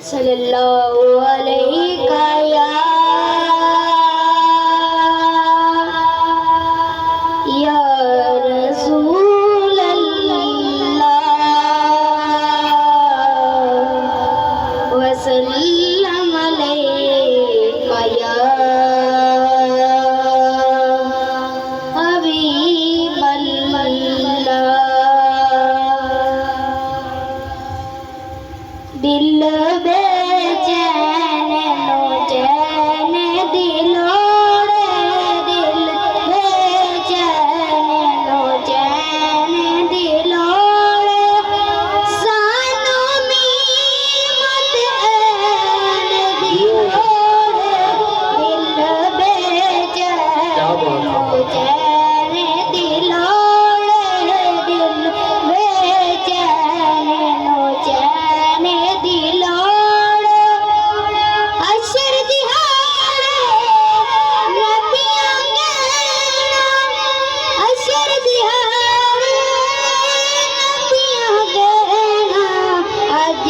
सल्लल्लाहु अलैहि या रसूल अल्लाह वसल्लम अलैका या हबीब अल्लाह। दिल बेचैन नो चैन दिलोड़े, दिल बेचैन नो चैन दिलोड़े, सानू मीमत ऐन दिलोड़े, दिल बेचैन नो चैन दिलोड़े, दिल बेचैन नो चैन दिलोड़े, अशर दिहाड़े नबियां गैना, अशर दिहाड़े नबियां गैना, अज